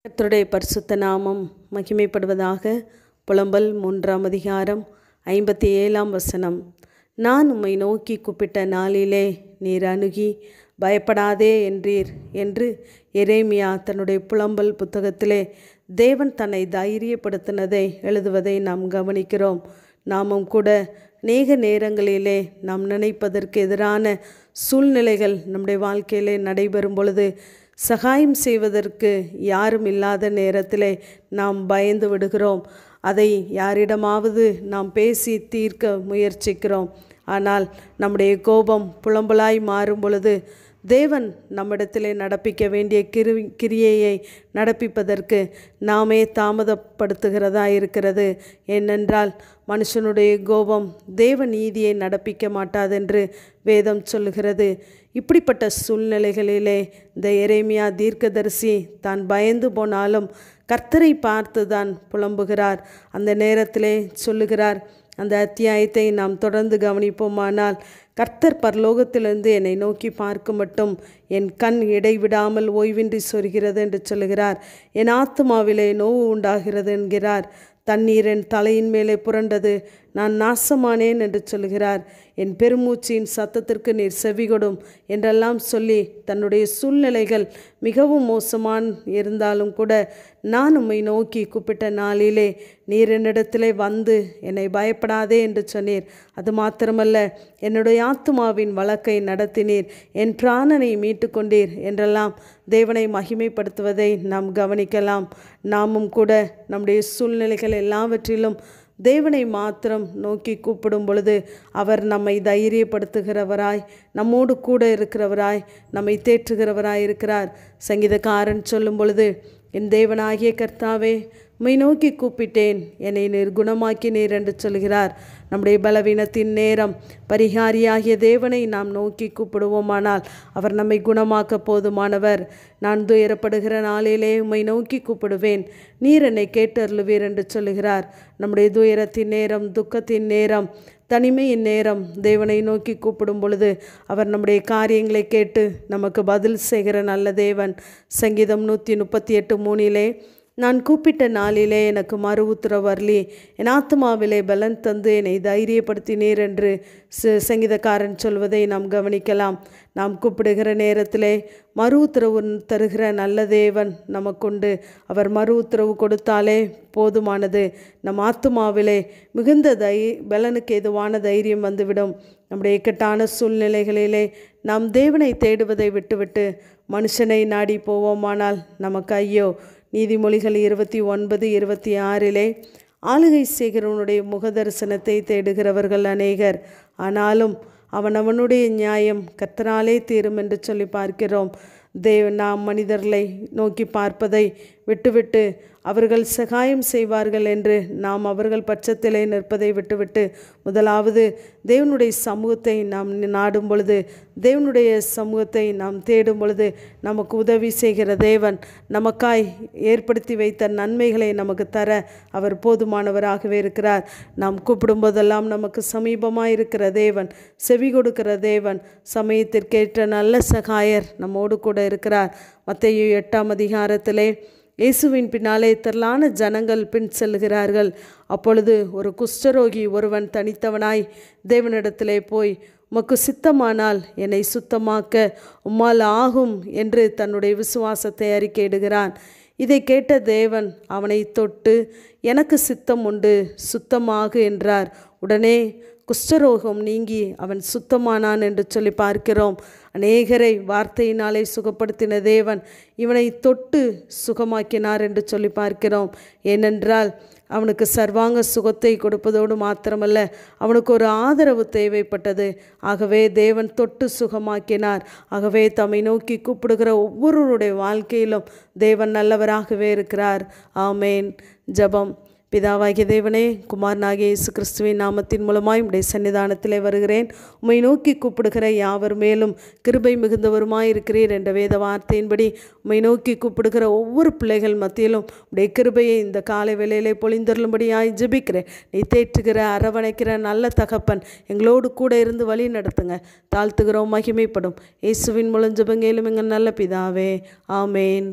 கர்த்தருடைய பரிசுத்த நாமம் மகிமைப்படுவதாக. புலம்பல் 3ஆம் அதிகாரம் 57ஆம் வசனம். நான் உம்மை நோக்கி கூப்பிட்ட நாளிலே நீர் அணுகி பயப்படாதே என்றீர் என்று எரேமியா தன்னுடைய புலம்பல் புத்தகத்திலே தேவன் தன்னை தைரியப்படுத்தினதை எழுதுவதை நாம் கவனிக்கிறோம். நாமும் கூட அநேக நேரங்களிலே நாம் நினைப்பதற்கு எதிரான சூழ்நிலைகள் நம்முடைய வாழ்க்கையிலே நடைபெறும் பொழுது சகாயம் செய்வதற்கு யாரும் இல்லாத நேரத்திலே நாம் பயந்து விடுகிறோம். அதை யாரிடமாவது நாம் பேசி தீர்க்க முயற்சிக்கிறோம். ஆனால் நம்முடைய கோபம் புலம்பலாய் மாறும் பொழுது தேவன் நம்மிடத்திலே நடப்பிக்க வேண்டிய கிரியையை நடப்பிப்பதற்கு நாமே தாமதப்படுத்துகிறதா இருக்கிறது. ஏனென்றால் மனுஷனுடைய கோபம் தேவ நீதியை நடப்பிக்க மாட்டாதென்று வேதம் சொல்லுகிறது. இப்படிப்பட்ட சூழ்நிலைகளிலே இந்த எரேமியா தீர்க்கதரிசி தான் பயந்து போனாலும் கர்த்தரை பார்த்து தான் புலம்புகிறார். அந்த நேரத்திலே சொல்லுகிறார். அந்த அத்தியாயத்தை நாம் தொடர்ந்து கவனிப்போமானால், கர்த்தர் பரலோகத்திலிருந்து என்னை நோக்கி பார்க்கும் மட்டும் என் கண் இடைவிடாமல் ஓய்வின்றி சொரிகிறது என்று சொல்லுகிறார். என் ஆத்துமாவிலே நோவு உண்டாகிறது என்கிறார். தண்ணீர் என் தலையின் மேலே புரண்டது, நான் நாசமானேன் என்று சொல்கிறார். என் பெருமூச்சின் சத்தத்திற்கு நீர் செவிகொடும் என்றெல்லாம் சொல்லி தன்னுடைய சூழ்நிலைகள் மிகவும் மோசமான இருந்தாலும் கூட நான் உம்மை நோக்கி கூப்பிட்ட நாளிலே நீர் என்னிடத்திலே வந்து என்னை பயப்படாதே என்று சொன்னீர். அது மாத்திரமல்ல, என்னுடைய ஆத்துமாவின் வழக்கை நடத்தினீர், என் பிராணனை மீட்டு கொண்டீர் என்றெல்லாம் தேவனை மகிமைப்படுத்துவதை நாம் கவனிக்கலாம். நாமும் கூட நம்முடைய சூழ்நிலைகள் எல்லாவற்றிலும் தேவனை மாத்திரம் நோக்கி கூப்பிடும் பொழுது அவர் நம்மை தைரியப்படுத்துகிறவராய், நம்மோடு கூட இருக்கிறவராய், நம்மை தேற்றுகிறவராய் இருக்கிறார். சங்கீதக்காரன் சொல்லும் பொழுது, என் தேவனாகிய கர்த்தாவே உம்மை நோக்கி கூப்பிட்டேன், என்னை நீர் குணமாக்கினீர் என்று சொல்கிறார். நம்முடைய பலவீனத்தின் நேரம் பரிகாரியாகிய தேவனை நாம் நோக்கி கூப்பிடுவோமானால் அவர் நம்மை குணமாக்க போதுமானவர். நான் துயரப்படுகிற நாளிலே உம்மை நோக்கி கூப்பிடுவேன், நீர் என்னை கேட்டருளுவீர் என்று சொல்லுகிறார். நம்முடைய துயரத்தின் நேரம், துக்கத்தின் நேரம், தனிமையின் நேரம் தேவனை நோக்கி கூப்பிடும் பொழுது அவர் நம்முடைய காரியங்களை கேட்டு நமக்கு பதில் செய்கிற நல்ல தேவன். சங்கீதம் 138:3 நான் கூப்பிட்ட நாளிலே எனக்கு மறு உத்தரவருளி என் ஆத்துமாவிலே பலன் தந்து என்னை தைரியப்படுத்தினீர் என்று சங்கீதக்காரன் சொல்வதை நாம் கவனிக்கலாம். நாம் கூப்பிடுகிற நேரத்திலே மறு உத்தரவு தருகிற நல்ல தேவன் நமக்குண்டு. அவர் மறு உத்தரவு கொடுத்தாலே போதுமானது. நம் ஆத்துமாவிலே மிகுந்த பலனுக்கு ஏதுவான தைரியம் வந்துவிடும். நம்முடைய இக்கட்டான சூழ்நிலைகளிலே நாம் தேவனை தேடுவதை விட்டுவிட்டு மனுஷனை நாடி போவோமானால் நமக்கு ஐயோ. நீதிமொழிகள் 29:26 ஆளுகை செய்கிறவனுடைய முகதரிசனத்தை தேடுகிறவர்கள் அநேகர், ஆனாலும் அவனவனுடைய நியாயம் கர்த்தராலே தீரும் என்று சொல்லி பார்க்கிறோம். நாம் மனிதர்களை நோக்கி பார்ப்பதை விட்டுவிட்டு அவர்கள் சகாயம் செய்வார்கள் என்று நாம் அவர்கள் பட்சத்திலே நிற்பதை விட்டுவிட்டு முதலாவது தேவனுடைய சமூகத்தை நாம் நாடும் பொழுது, தேவனுடைய சமூகத்தை நாம் தேடும் பொழுது நமக்கு உதவி செய்கிற தேவன் நமக்காய் ஏற்படுத்தி வைத்த நன்மைகளை நமக்கு தர அவர் போதுமானவராகவே இருக்கிறார். நாம் கூப்பிடும்போதெல்லாம் நமக்கு சமீபமாக இருக்கிற தேவன், செவி கொடுக்கிற தேவன், சமயத்திற்கேற்ற நல்ல சகாயர் நம்மோடு கூட இருக்கிறார். மத்தேயு 8ஆம் அதிகாரத்திலே இயேசுவின் பின்னாலே திரளான ஜனங்கள் பின் செல்கிறார்கள். அப்பொழுது ஒரு குஷ்டரோகி ஒருவன் தனித்தவனாய் தேவனிடத்திலே போய், உமக்கு சித்தமானால் என்னை சுத்தமாக்க உம்மால் ஆகும் என்று தன்னுடைய விசுவாசத்தை அறிக்கையிடுகிறான். இதை கேட்ட தேவன் அவனை தொட்டு, எனக்கு சித்தம் உண்டு, சுத்தமாகு என்றார். உடனே குஷ்டரோகம் நீங்கி அவன் சுத்தமானான் என்று சொல்லி பார்க்கிறோம். அநேகரை வார்த்தையினாலே சுகப்படுத்தின தேவன் இவனை தொட்டு சுகமாக்கினார் என்று சொல்லி பார்க்கிறோம். ஏனென்றால் அவனுக்கு சர்வாங்க சுகத்தை கொடுப்பதோடு மாத்திரமல்ல, அவனுக்கு ஒரு ஆதரவு தேவைப்பட்டது. ஆகவே தேவன் தொட்டு சுகமாக்கினார். ஆகவே தம்மை நோக்கி கூப்பிடுகிற ஒவ்வொருவருடைய வாழ்க்கையிலும் தேவன் நல்லவராகவே இருக்கிறார். ஆமேன். ஜெபம். பிதாவாகிய தேவனே, குமாரனாகிய இயேசு கிறிஸ்துவின் நாமத்தின் மூலமாய் உம்முடைய சன்னிதானத்திலே வருகிறேன். உம்மை நோக்கி கூப்பிடுகிற யாவர் மேலும் கிருபை மிகுந்தவருமாயிருக்கிறீர் என்ற வேத வார்த்தையின்படி உம்மை நோக்கி கூப்பிடுகிற ஒவ்வொரு பிள்ளைகள் மத்தியிலும் உம்முடைய கிருபையை இந்த காலை வேளையிலே பொழிந்தருளும்படியாய் ஜெபிக்கிறேன். நீ தேற்றுகிற, அரவணைக்கிற நல்ல தகப்பன் எங்களோடு கூட இருந்து வழி நடத்துங்க. தாழ்த்துகிறோம், மகிமைப்படும். இயேசுவின் மூலம் ஜெபங்கேலும் எங்கள் நல்ல பிதாவே. ஆமேன்.